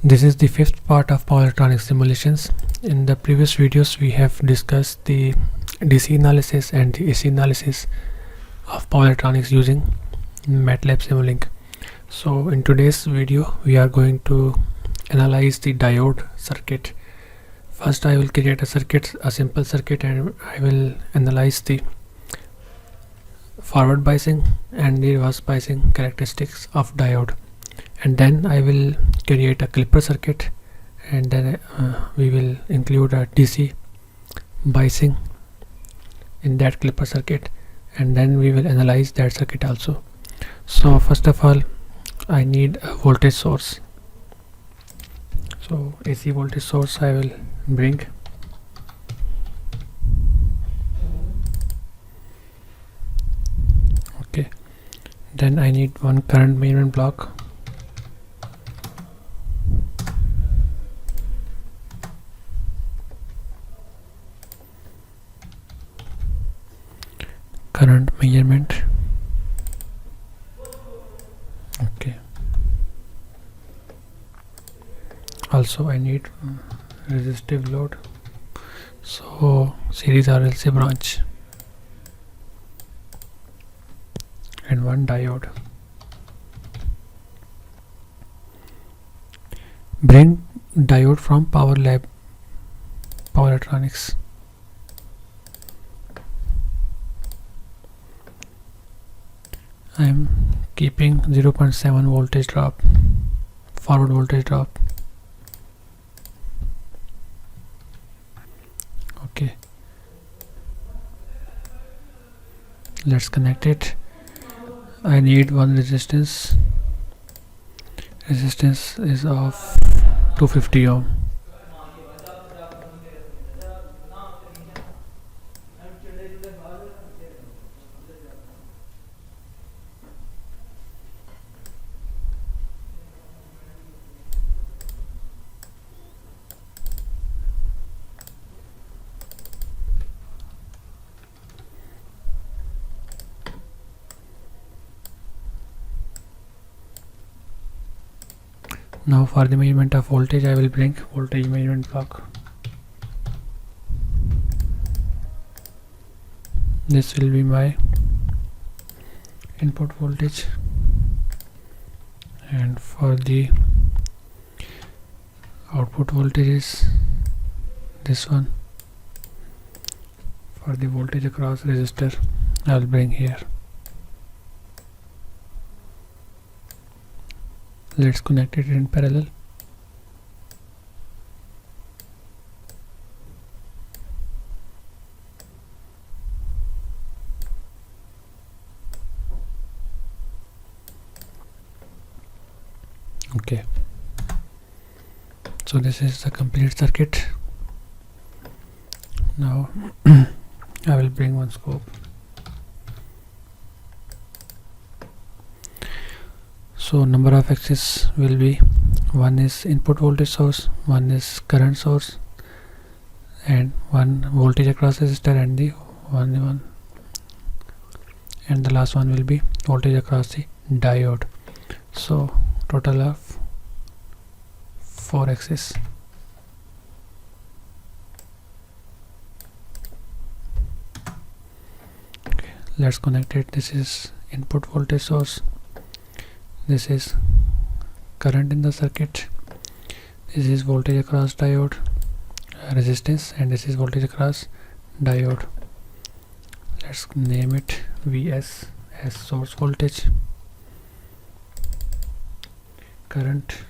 This is the fifth part of power electronics simulations. In the previous videos we have discussed the DC analysis and the AC analysis of power electronics using MATLAB Simulink. So in today's video we are going to analyze the diode circuit. First I will create a simple circuit, and I will analyze the forward biasing and the reverse biasing characteristics of diode, and then I will create a clipper circuit, and then we will include a DC biasing in that clipper circuit, and then we will analyze that circuit also. So first of all I need a voltage source. So AC voltage source I will bring. Okay, then I need one current measurement block. Current measurement. Okay, also I need resistive load, so series RLC branch, and one diode. Bring diode from power electronics. I am keeping 0.7 voltage drop, forward voltage drop. Okay, let's connect it. I need one resistance. Resistance is of 250 ohm. Now for the measurement of voltage I will bring voltage measurement block. This will be my input voltage, and for the output voltage is this one. For the voltage across resistor I will bring here. Let's connect it in parallel. Okay, so this is the complete circuit. Now I will bring one scope. So number of axes will be, one is input voltage source, one is current source, and one voltage across resistor, and the one and the last one will be voltage across the diode. So total of 4 axes. Okay, let's connect it. This is input voltage source, this is current in the circuit, this is voltage across diode resistance, and this is voltage across diode. Let's name it VS as source voltage, current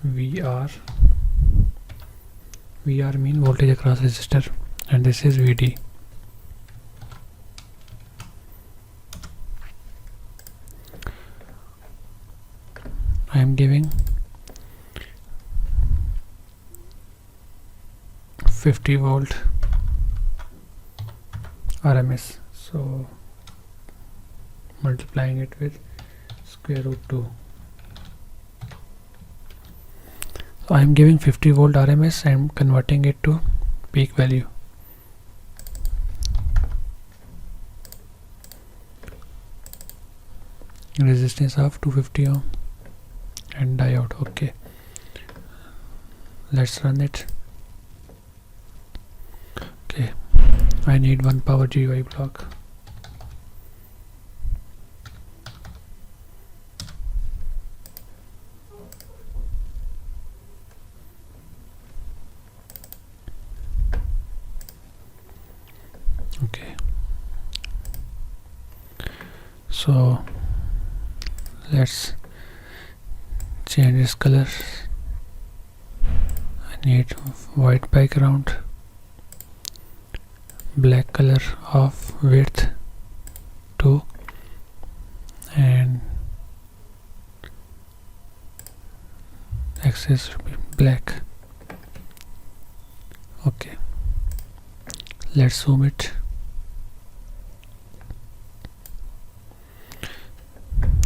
VR mean voltage across resistor, and this is VD. I am giving 50 volt RMS, so multiplying it with square root 2. So I am giving 50 volt RMS, I am converting it to peak value. resistance of 250 ohm and diode. Okay, let's run it. Okay, I need one power GUI block. Okay, so let's change this color. I need white background, black color of width 2, and axis should be black. Okay, let's zoom it.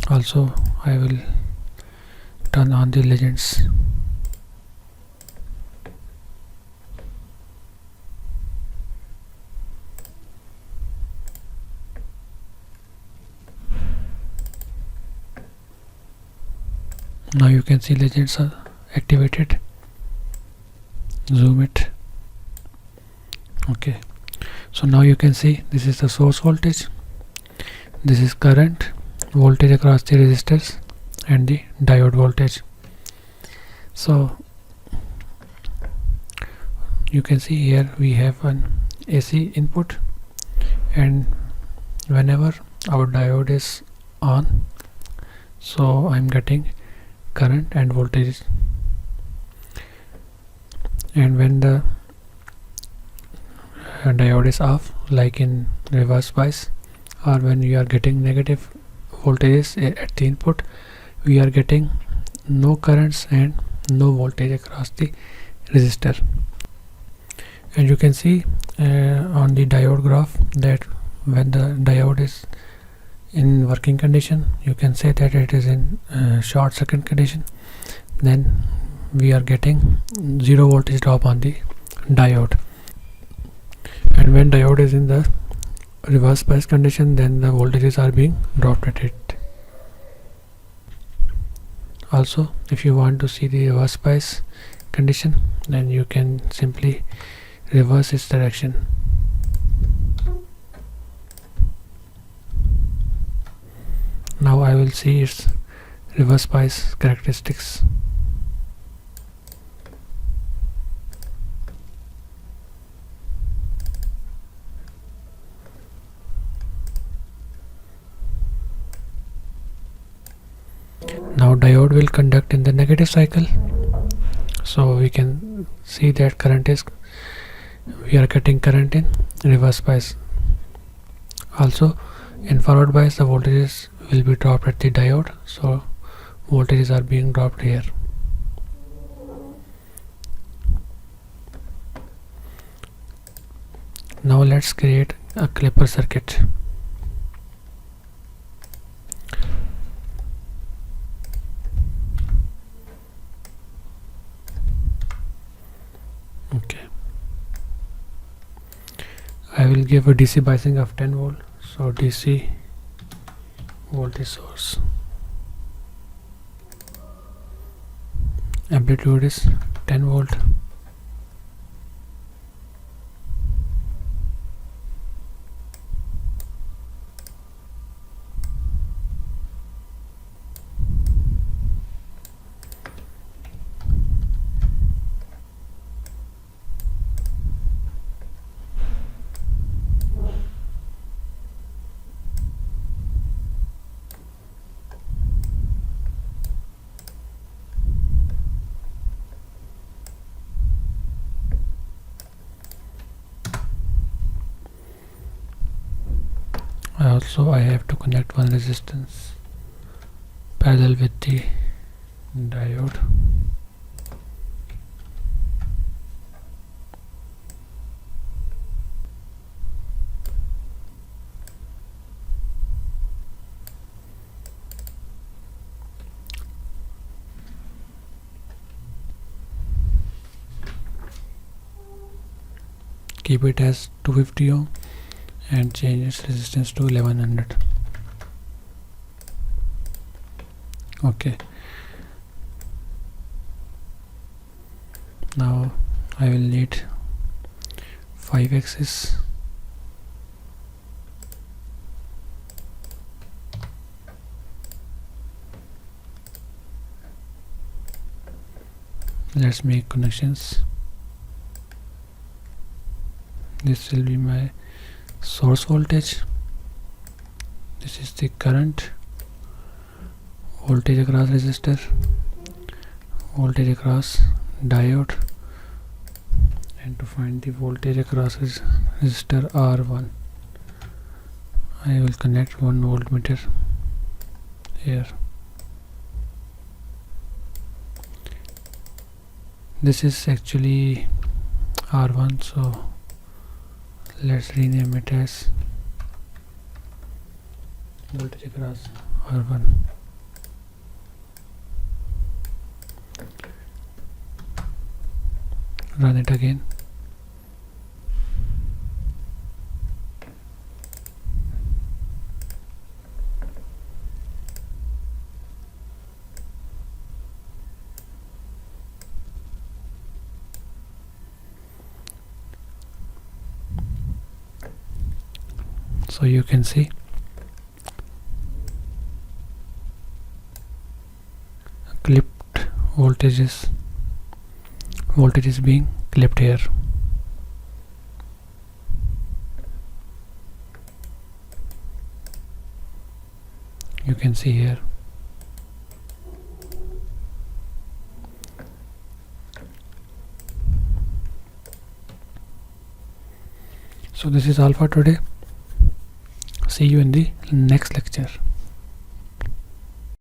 Also, I will turn on the legends. Now you can see legends are activated. Zoom it. Okay, so now you can see this is the source voltage, this is current, voltage across the resistors, and the diode voltage. So you can see here we have an AC input, and whenever our diode is on, so I'm getting current and voltage, and when the diode is off, like in reverse bias, or when you are getting negative voltages at the input, we are getting no currents and no voltage across the resistor. And you can see on the diode graph that when the diode is in working condition, you can say that it is in short circuit condition, then we are getting 0 voltage drop on the diode, and when diode is in the reverse bias condition, then the voltages are being dropped at it. Also, if you want to see the reverse bias condition, then you can simply reverse its direction. Now I will see its reverse bias characteristics. Now diode will conduct in the negative cycle, so we can see that we are getting current in reverse bias. Also, in forward bias, the voltages will be dropped at the diode, so voltages are being dropped here. Now let's create a clipper circuit. Okay, I will give a DC biasing of 10 volt, so DC voltage source, amplitude is 10 volt, also I have to connect one resistance parallel with the diode. Keep it as 250 ohm and change its resistance to 1100. Okay, now I will need 5 axis. Let's make connections. This will be my source voltage, this is the current, voltage across resistor, voltage across diode, and to find the voltage across resistor R1 I will connect 1 voltmeter here. This is actually R1, so let's rename it as voltage across R1. Run it again. So you can see clipped voltage is being clipped here. You can see here. So this is all for today. See you in the next lecture.